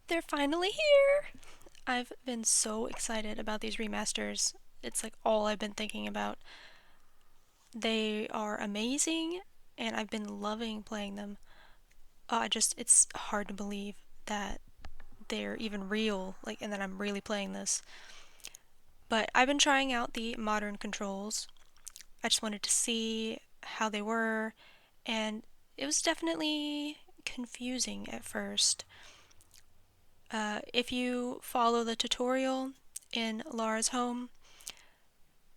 They're finally here! I've been so excited about these remasters. It's like all I've been thinking about. They are amazing, and I've been loving playing them. It's hard to believe that they're even real, like, and that I'm really playing this. But I've been trying out the modern controls. I just wanted to see how they were, and it was definitely confusing at first. If you follow the tutorial in Lara's home,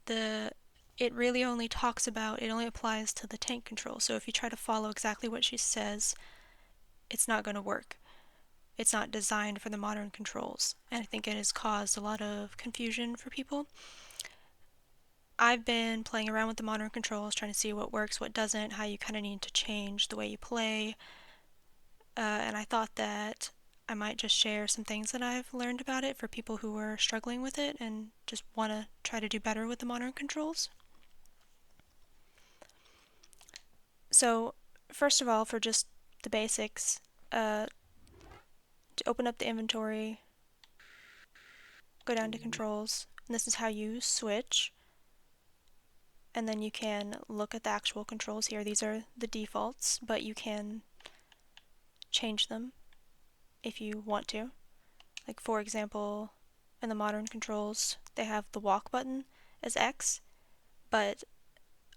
the it really only talks about, it only applies to the tank control. So if you try to follow exactly what she says, it's not going to work. It's not designed for the modern controls, and I think it has caused a lot of confusion for people. I've been playing around with the modern controls, trying to see what works, what doesn't, how you kind of need to change the way you play, and I thought that I might just share some things that I've learned about it for people who are struggling with it and just want to try to do better with the modern controls. So, first of all, for just the basics, to open up the inventory, go down to controls, and this is how you switch. And then you can look at the actual controls here. These are the defaults, but you can change them if you want to. Like, for example, in the modern controls, they have the walk button as X, but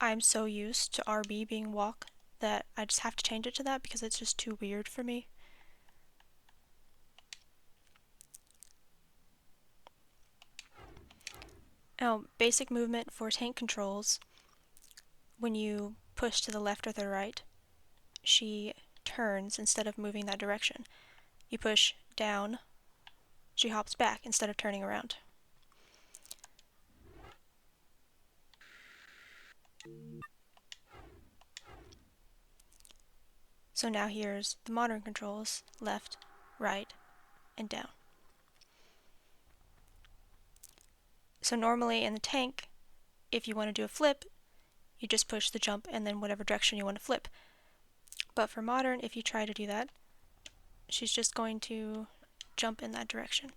I'm so used to RB being walk that I just have to change it to that because it's just too weird for me. Now, basic movement for tank controls, when you push to the left or the right, she turns instead of moving that direction. You push down, she hops back instead of turning around. So now here's the modern controls, left, right, and down. So normally in the tank, if you want to do a flip, you just push the jump and then whatever direction you want to flip. But for modern, if you try to do that, she's just going to jump in that direction.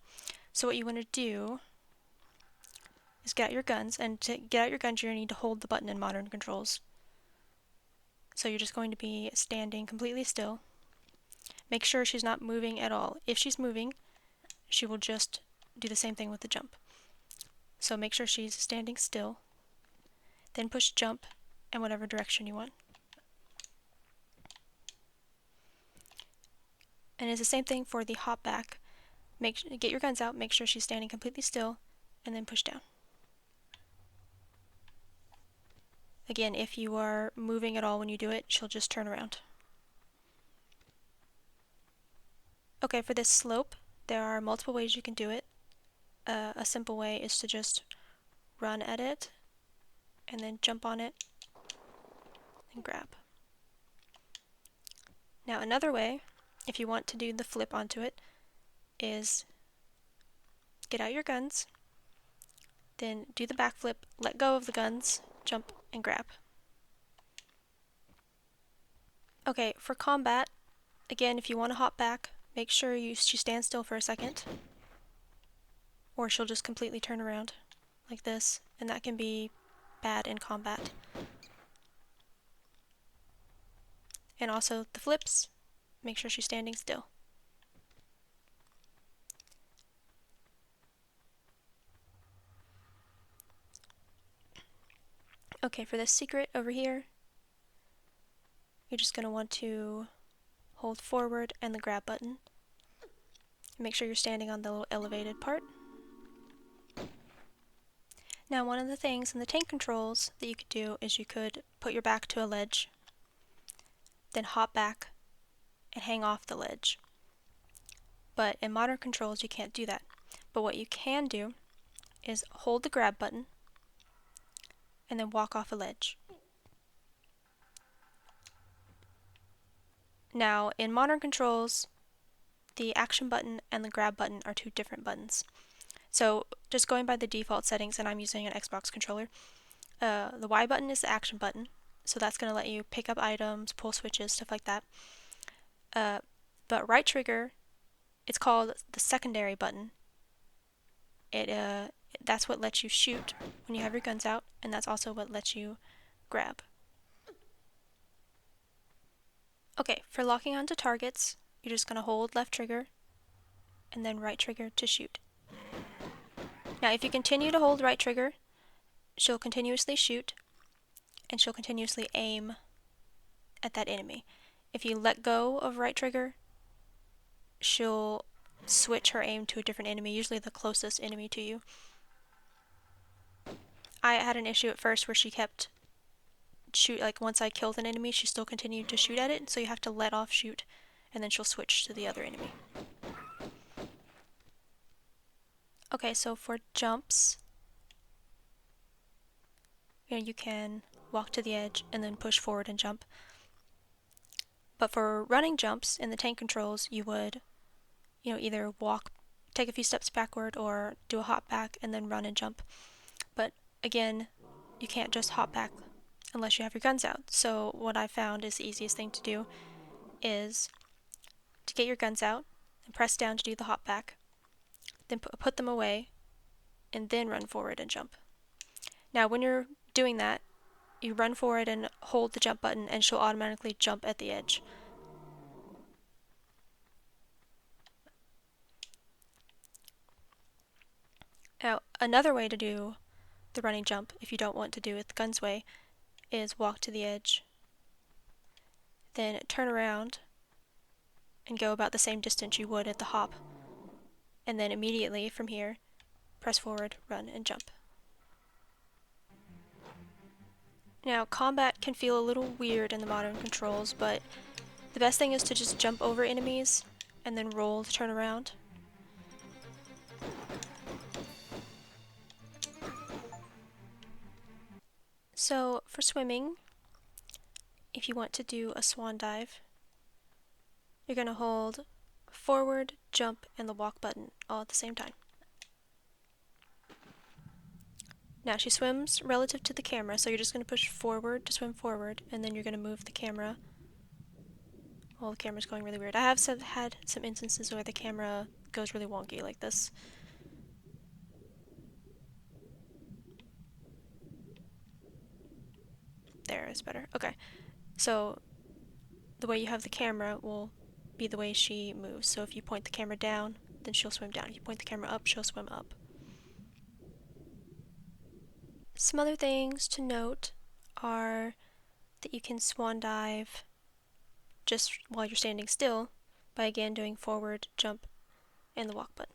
So what you want to do is get out your guns, and to get out your guns you're going to need to hold the button in modern controls. So you're just going to be standing completely still. Make sure she's not moving at all. If she's moving, she will just do the same thing with the jump. So make sure she's standing still, then push jump in whatever direction you want. And it's the same thing for the hop back. Get your guns out, make sure she's standing completely still, and then push down. Again, if you are moving at all when you do it, she'll just turn around. Okay, for this slope, there are multiple ways you can do it. A simple way is to just run at it, and then jump on it, and grab. Now another way, if you want to do the flip onto it, is get out your guns, then do the backflip, let go of the guns, jump, and grab. Okay, for combat, again, if you want to hop back, make sure she stands still for a second, or she'll just completely turn around, like this, and that can be bad in combat. And also the flips, make sure she's standing still. Okay, for this secret over here, you're just going to want to hold forward and the grab button. Make sure you're standing on the little elevated part. Now one of the things in the tank controls that you could do is you could put your back to a ledge, then hop back and hang off the ledge. But in modern controls you can't do that. But what you can do is hold the grab button and then walk off a ledge. Now in modern controls, the action button and the grab button are two different buttons. So just going by the default settings, and I'm using an Xbox controller, the Y button is the action button, so that's going to let you pick up items, pull switches, stuff like that. But right trigger It's called the secondary button. That's what lets you shoot when you have your guns out, and that's also what lets you grab. Okay, for locking onto targets, you're just going to hold left trigger and then right trigger to shoot. Now, if you continue to hold right trigger, she'll continuously shoot, and she'll continuously aim at that enemy. If you let go of right trigger, she'll switch her aim to a different enemy, usually the closest enemy to you. I had an issue at first where she kept like once I killed an enemy, she still continued to shoot at it, so you have to let off shoot, and then she'll switch to the other enemy. Okay, so for jumps, you can walk to the edge and then push forward and jump. But for running jumps in the tank controls, you would, either walk, take a few steps backward, or do a hop back and then run and jump. But again, you can't just hop back unless you have your guns out. So what I found is the easiest thing to do is to get your guns out and press down to do the hop back, then put them away, and then run forward and jump. Now when you're doing that, you run forward and hold the jump button, and she'll automatically jump at the edge. Now, another way to do the running jump, if you don't want to do it the guns way, is walk to the edge, then turn around and go about the same distance you would at the hop, and then immediately from here, press forward, run, and jump. Now, combat can feel a little weird in the modern controls, but the best thing is to just jump over enemies and then roll to turn around. So for swimming, if you want to do a swan dive, you're going to hold forward, jump, and the walk button all at the same time. Now she swims relative to the camera, so you're just going to push forward to swim forward, and then you're going to move the camera. Well, the camera's going really weird. I have had some instances where the camera goes really wonky like this. There is better. Okay, so the way you have the camera will be the way she moves. So if you point the camera down, then she'll swim down. If you point the camera up, she'll swim up. Some other things to note are that you can swan dive just while you're standing still by again doing forward, jump, and the walk button.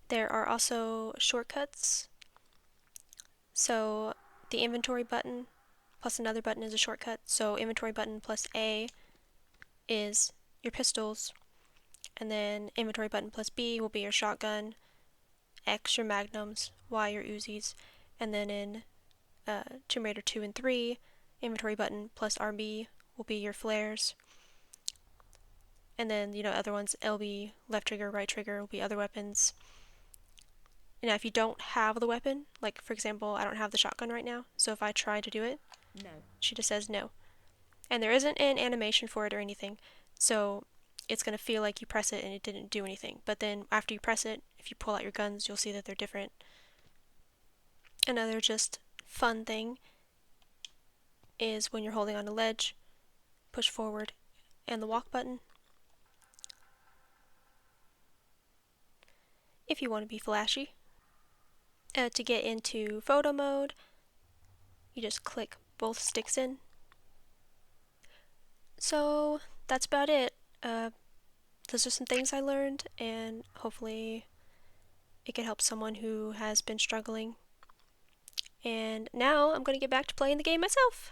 There are also shortcuts. So the inventory button plus another button is a shortcut. So inventory button plus A is your pistols, and then inventory button plus B will be your shotgun, X your magnums, Y your Uzis, and then in Tomb Raider 2 and 3, inventory button plus RB will be your flares, and then other ones, LB, left trigger, right trigger will be other weapons. Now if you don't have the weapon, like for example I don't have the shotgun right now, so if I try to do it, no, she just says no. And there isn't an animation for it or anything, so it's going to feel like you press it and it didn't do anything. But then after you press it, if you pull out your guns, you'll see that they're different. Another just fun thing is when you're holding on a ledge, push forward and the walk button. If you want to be flashy. To get into photo mode, you just click both sticks in. So that's about it. Those are some things I learned, and hopefully it can help someone who has been struggling. And now I'm going to get back to playing the game myself.